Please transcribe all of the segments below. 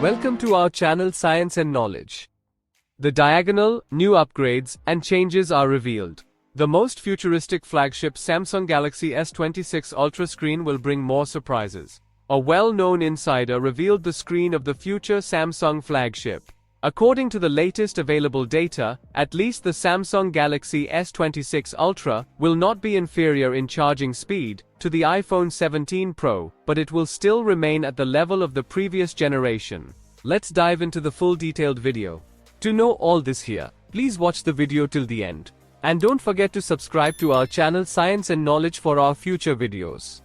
Welcome to our channel Science and Knowledge. The diagonal, new upgrades, and changes are revealed. The most futuristic flagship Samsung Galaxy S26 Ultra screen will bring more surprises. A well-known insider revealed the screen of the future Samsung flagship. According to the latest available data, at least the Samsung Galaxy S26 Ultra will not be inferior in charging speed to the iPhone 17 Pro, but it will still remain at the level of the previous generation. Let's dive into the full detailed video. To know all this here, please watch the video till the end. And don't forget to subscribe to our channel Science and Knowledge for our future videos.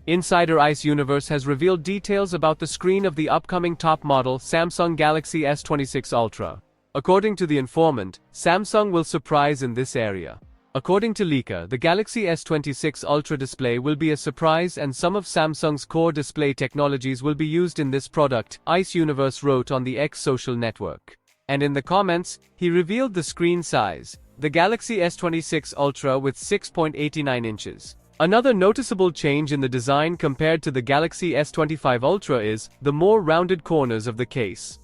Insider Ice Universe has revealed details about the screen of the upcoming top model Samsung Galaxy S26 Ultra. According to the informant, Samsung will surprise in this area. According to Leaker, the Galaxy S26 Ultra display will be a surprise and some of Samsung's core display technologies will be used in this product, Ice Universe wrote on the X social network. And in the comments, he revealed the screen size, the Galaxy S26 Ultra with 6.89 inches. Another noticeable change in the design compared to the Galaxy S25 Ultra is the more rounded corners of the case.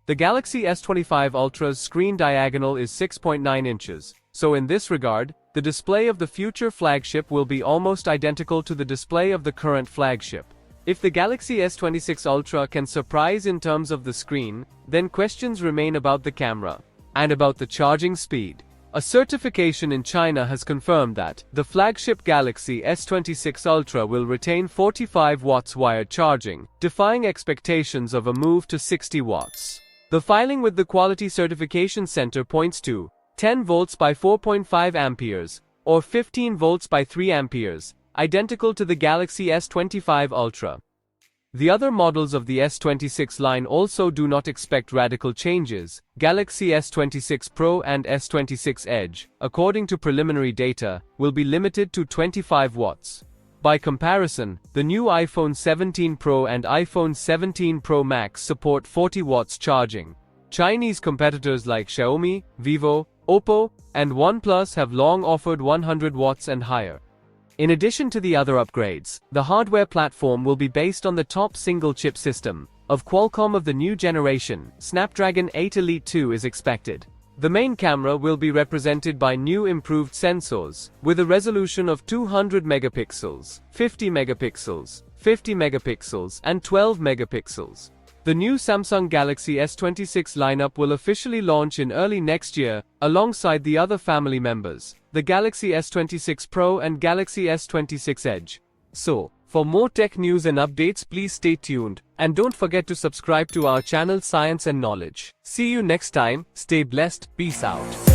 The Galaxy S25 Ultra's screen diagonal is 6.9 inches, so in this regard, the display of the future flagship will be almost identical to the display of the current flagship. If the Galaxy S26 Ultra can surprise in terms of the screen, then questions remain about the camera and about the charging speed. A certification in China has confirmed that the flagship Galaxy S26 Ultra will retain 45 watts wired charging, defying expectations of a move to 60 watts. The filing with the Quality Certification Center points to 10 volts by 4.5 amperes, or 15 volts by 3 amperes, identical to the Galaxy S25 Ultra. The other models of the S26 line also do not expect radical changes. Galaxy S26 Pro and S26 Edge, according to preliminary data, will be limited to 25 watts. By comparison, the new iPhone 17 Pro and iPhone 17 Pro Max support 40 watts charging. Chinese competitors like Xiaomi, Vivo, Oppo, and OnePlus have long offered 100 watts and higher. In addition to the other upgrades, the hardware platform will be based on the top single-chip system of Qualcomm of the new generation. Snapdragon 8 Elite 2 is expected. The main camera will be represented by new improved sensors, with a resolution of 200 megapixels, 50 megapixels, 50 megapixels, and 12 megapixels. The new Samsung Galaxy S26 lineup will officially launch in early next year, alongside the other family members, the Galaxy S26 Pro and Galaxy S26 Edge. So, for more tech news and updates, please stay tuned, and don't forget to subscribe to our channel Science and Knowledge. See you next time, stay blessed, peace out.